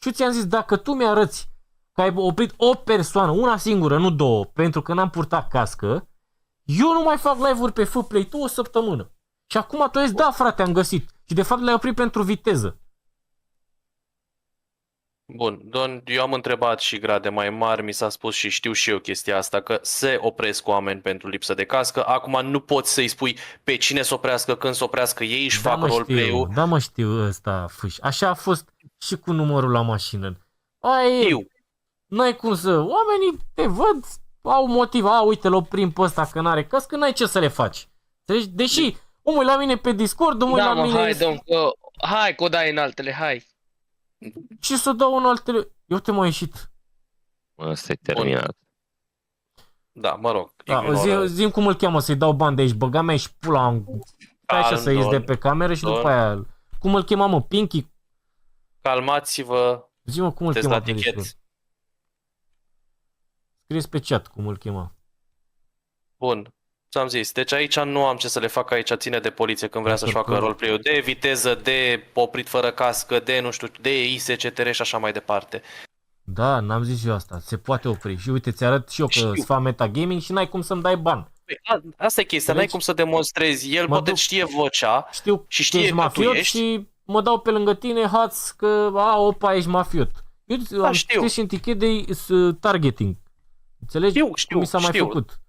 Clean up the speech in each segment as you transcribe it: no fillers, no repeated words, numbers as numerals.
Și eu ți-am zis, dacă tu mi-arăți că ai oprit o persoană, una singură, nu două, pentru că n-am purtat cască, eu nu mai fac live-uri pe Fplay tu o săptămână. Și acum tu ai zis, da frate, am găsit. Și de fapt le-ai oprit pentru viteză. Bun, Don, eu am întrebat și grade mai mari, mi s-a spus și știu și eu chestia asta, că se opresc oameni pentru lipsă de cască. Acum nu poți să-i spui pe cine să oprească, când să oprească, ei își fac roleplay-ul. Da mă știu ăsta, fâș. Așa a fost și cu numărul la mașină. Aia e. N-ai cum să... Oamenii te văd, au motiv. A, uite, l oprim pe ăsta că n-are cască, n-ai ce să le faci. Înțelegi? Deși omul la mine pe Discord, omul la mine... Hai, domn, că... Hai, că o dai în altele, hai. Și să dau în altele... Eu te m-a ieșit. Asta e terminat. Da, mă rog. Da, zi-mi cum îl cheamă, să-i dau bani de aici, băga mea și pula. Stai așa să ies de pe cameră și după aia... Cum îl chema, mă? Pinky? Calmați-vă. Zi-mă cum îl chema pe Discord. Scrieți pe chat cum îl chema. Bun. Ți-am zis, deci aici nu am ce să le fac, aici ține de poliție când vrea să-și facă roleplay-ul de viteză, de oprit fără cască, de nu știu, de ISCTR și așa mai departe. Da, n-am zis eu asta, se poate opri. Și uite, ți arăt și eu că îți fac metagaming și n-ai cum să-mi dai bani. Asta e chestia, n-ai cum să demonstrezi, el poate știe vocea și știe că tu ești. Și mă dau pe lângă tine, hați că, opa, ești mafiot. Eu am scris și în tichet de targeting. Înțelegi? Știu, mi s-a mai făcut.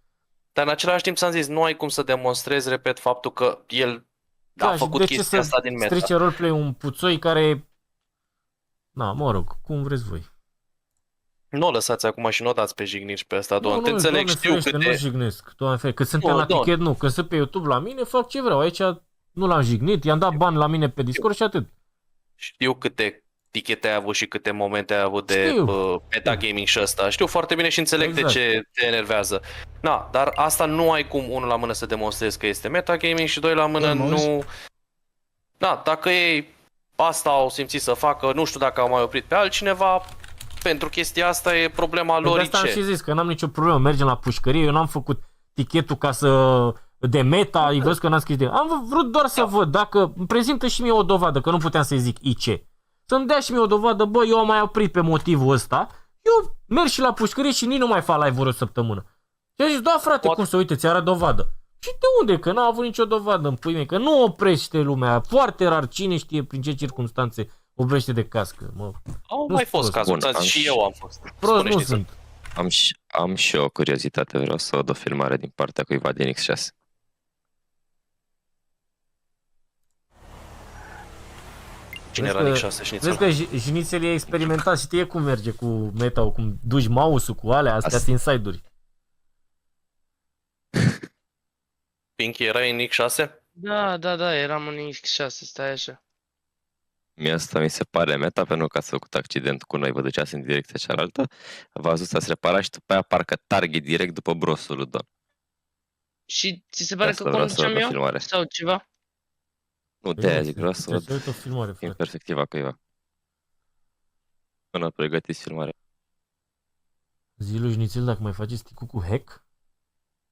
Dar în același timp ți-am zis, nu ai cum să demonstrezi, repet, faptul că el a făcut chestia asta din meta. Strice roleplay un puțoi care... Na, mă rog, cum vreți voi. Nu o lăsați acum și nu o dați pe jignici pe ăsta, Doamne. Te înțeleg, știu câte... Nu jignesc, Doamne ferește. Că suntem la tichet, nu. Când sunt pe YouTube la mine, fac ce vreau. Aici nu l-am jignit, i-am dat bani la mine pe Discord și atât. Știu câte tichete ai avut și câte momente ai avut de metagaming și ăsta. Știu foarte bine și înțeleg de ce te enervează. Na, dar asta nu ai cum, unul la mână, să demonstrezi că este metagaming și doi la mână nu... Da, dacă ei asta au simțit să facă, nu știu dacă au mai oprit pe altcineva, pentru chestia asta e problema lor. De asta am și zis că n-am nicio problemă, mergem la pușcărie, eu n-am făcut tichetul ca să... de meta, îi văd că n-am scris de... Am vrut doar să văd dacă îmi prezintă și mie o dovadă, că nu puteam să-i zic IC. Să-mi dea și mie o dovadă, bă, eu am mai oprit pe motivul ăsta, eu merg și la pușcărie și nici nu mai fac live-uri o săptămână. Și a zis, da frate, cum să uite, ți-arăt dovadă. Și de unde? Că n-a avut nicio dovadă în pui mei, că nu oprește lumea, foarte rar, cine știe prin ce circunstanțe oprește de cască. Au mai fost cazuri, și eu am fost. Prost nu sunt. Am și o curiozitate, vreau să văd o filmare din partea cuiva din X6. Cine era X6 Șnițel? Vezi că Șnițel e experimentat, știe cum merge cu meta-ul, cum duci mouse-ul cu astea sunt inside-uri. Pinky, erai în X6? Da, eram în X6, stai așa. Mie asta mi se pare meta, pentru că ați făcut accident cu noi, vă duceați în direcția cealaltă, v-ați dus să-ți repara și după aia parcă target direct după brosul lui Don. Și ți se pare că conduceam eu? Filmare. Sau ceva? Nu, de-aia zic, vreau să văd filmare, perspectiva cuiva. Până pregătiți filmarea. Zi lui Șnițel, dacă mai faceți ticul cu hack?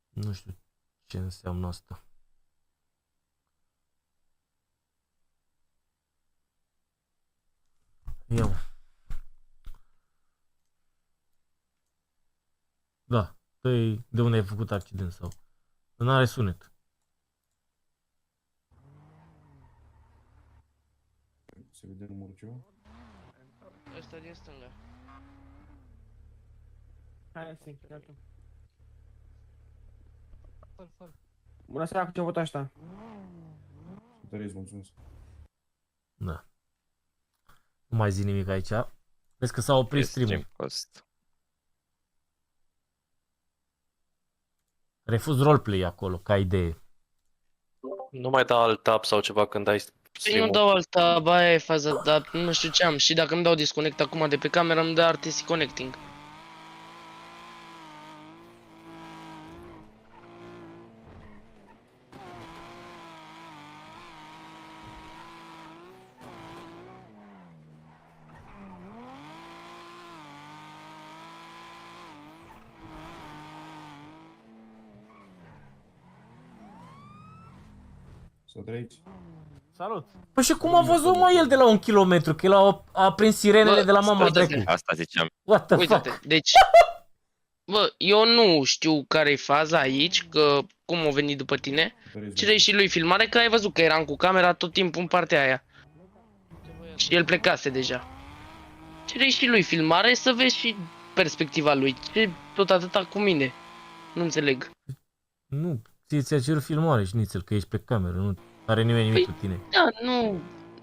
Nu știu ce înseamnă asta. Ia. Da, de unde ai făcut accident sau? Nu are sunet. Se vede numărul ceva? Ăsta din stânga. Hai, să-i gata. Bună seara, cu ce vot asta? Tăriți, mulțumesc. Da. Nu mai zi nimic aici. Vezi că s-a oprit stream-ul. Refuz roleplay acolo, ca idee. Nu mai da alt tab sau ceva când ai stream-ul. Nu dau alt tab, aia e faza, dar nu știu ce am. Și dacă îmi dau disconnect acum de pe camera, îmi dă RTC connecting. Să trăiți. Salut. Păi și cum a văzut mă el de la 1 kilometru? Că el a prins sirenele Bă, de la mama uite-te. dracu. Asta ziceam. What the Uite-te, fuck? deci... Bă, eu nu știu care e faza aici, că cum a venit după tine. Cere și lui filmare, că ai văzut că eram cu camera tot timpul în partea aia. Și el plecase deja. Cere și lui filmare să vezi și perspectiva lui. Ce tot atâta cu mine? Nu înțeleg. Nu, ți-a cerut filmare și nițel, că ești pe cameră, nu are nimeni nimic cu tine. Da,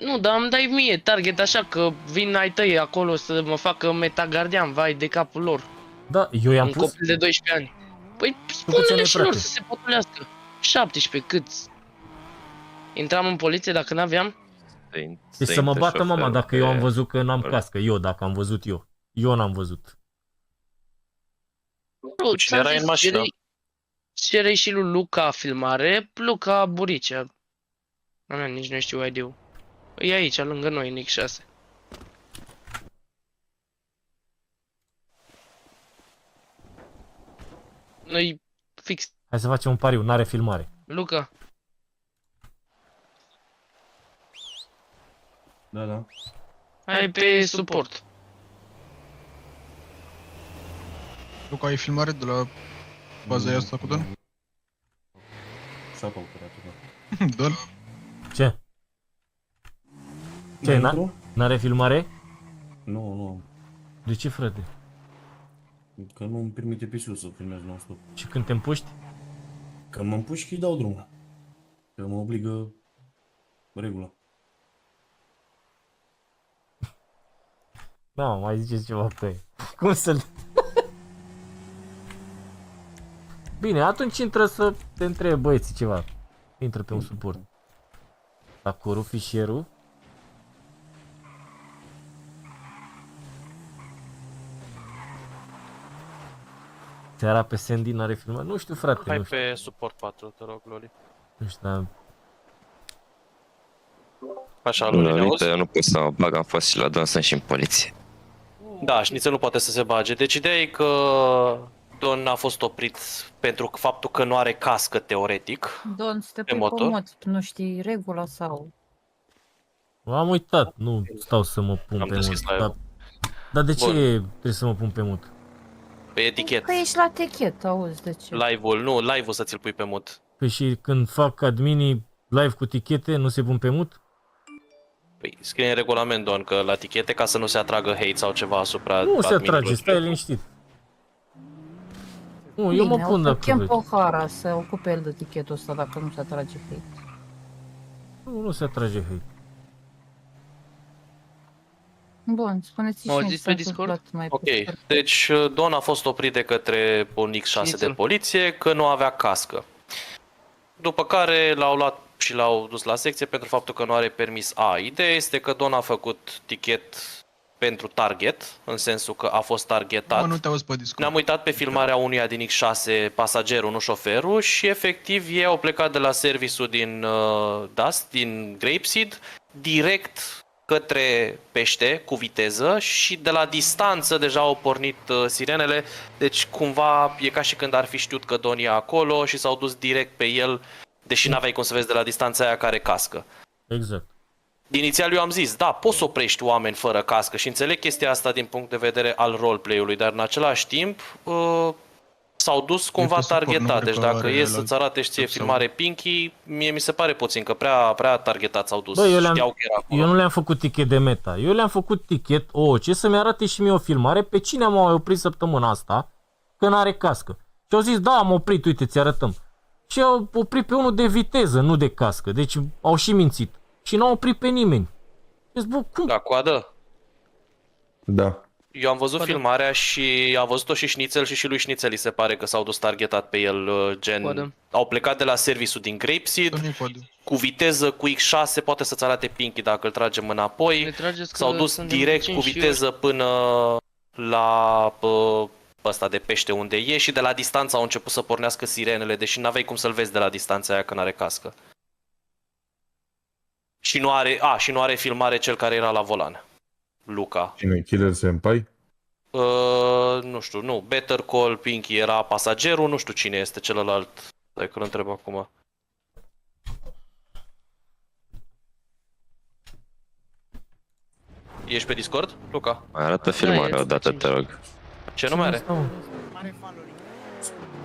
nu, dar îmi dai mie target așa că vin ai tăi acolo să mă facă metagardian, vai de capul lor. Da, eu i-am Un pus? copil de 12 ani. Păi câți spune-le ani ai, și lor frate? să se potolească. 17, câți? Intram în poliție dacă n-aveam? Deci să mă bată mama dacă eu am văzut că n-am Bă. cască. Eu, dacă am văzut eu. Eu n-am văzut. Bro, Cu cine erai în mașină? Cere și lui Luca filmare, Luca Buricea. Nu, nici nu știu ID-ul. E aici, lângă noi, Nick 6. Noi fix. Hai să facem un pariu, n-are filmare. Luca, Da. hai pe suport. Luca, ai filmare de la baza aia asta cu Don? S-a căutat, da. Don? Ce? Ce, n-are filmare? Nu. De ce, frate? Că nu îmi permite PC-ul să filmez non-stop. Și când te împuști? Că mă împuși, îi dau drumul. Că mă obligă regula. Da, mai ziceți ceva pe ei. Cum să-l... Bine, atunci intră să te întrebe băieții ceva. Intră pe un suport. Acolo, fișierul. Seara pe Sandy n-are filmat? Nu știu, frate, Hai nu știu. pe suport 4, te rog, Loli. Nu știu, dar... Așa, Loli, ne auzi? Eu nu pot să mă bag, am fost și la Don, sunt și în poliție. Da, și nițel nu poate să se bage. Deci ideea e că Don a fost oprit pentru faptul că nu are cască teoretic. Don, să te Pe pui motor? comod, nu știi regula sau... Am uitat, nu stau să mă pun Am pe deschis mut. live-ul. Dar de ce Bun. trebuie să mă pun pe mut? Pe etichet. Că ești la techet, auzi, de ce? Live-ul, nu, live-ul să ți-l pui pe mut. Păi și când fac adminii live cu tichete, nu se pun pe mut? Păi scrie în regulament, Don, că la tichete, ca să nu se atragă hate sau ceva asupra Nu se adminilor. atrage, stai liniștit. Nu, eu mă pun dacă chem vrei. Pohara să ocupe el de tichetul ăsta dacă nu se atrage hate. Nu se atrage hate. Bun, spuneți-și M-au mie zis ce s-a pe Discord? întâmplat mai Ok, pe scurt. deci Don a fost oprit de către un X6 de Șnițel. poliție că nu avea cască. După care l-au luat și l-au dus la secție pentru faptul că nu are permis A. Ideea este că Don a făcut tichet pentru target, în sensul că a fost targetat. Mă, nu te auzi pe Discord. Ne-am uitat pe filmarea unuia din X6, pasagerul, nu șoferul, și efectiv ei au plecat de la serviciul din Dust, din Grapeseed, direct către pește cu viteză și de la distanță deja au pornit sirenele, deci cumva e ca și când ar fi știut că Don e acolo și s-au dus direct pe el, deși n-aveai cum să vezi de la distanța aia care cască. Exact. Inițial eu am zis, da, poți să oprești oameni fără cască și înțeleg chestia asta din punct de vedere al roleplay-ului, dar în același timp s-au dus cumva pe suport, nu targetat. cred Deci că dacă are e să-ți la arate și ție top sau- filmare Pinky, mie mi se pare puțin că prea targetat s-au dus. Bă, eu Știau că era acolo. eu nu le-am făcut tichet de meta. Eu le-am făcut tichet OOC să-mi arate și mie o filmare pe cine am oprit săptămâna asta că n-are cască. Și au zis, da, am oprit, uite, ți arătăm. Și au oprit pe unul de viteză, nu de cască. Deci au și mințit. Și n-au oprit pe nimeni. Deci, bă, cum? La coadă? Da. Eu am văzut filmarea și am văzut-o și Șnițel și lui Șnițel îi se pare că s-au dus targetat pe el, gen... Coadă. Au plecat de la serviciul din Grapeseed, Nu-i poate. cu viteză, cu X6, poate să-ți arate Pinky dacă îl tragem înapoi. Le trageți că S-au dus sunt de direct 5 cu și viteză până la ăsta de pește unde e și de la distanță au început să pornească sirenele, deși n-aveai cum să-l vezi de la distanța aia că n-are cască. Și nu are filmare cel care era la volan. Luca. Cine? Killer Senpai? Nu știu, nu. Better Call Pinky era pasagerul, nu știu cine este celălalt. Stai că îl întreb acum. Ești pe Discord, Luca? Mai arată filmarea e, odată, te rog. Ce nume are? Asta, mă.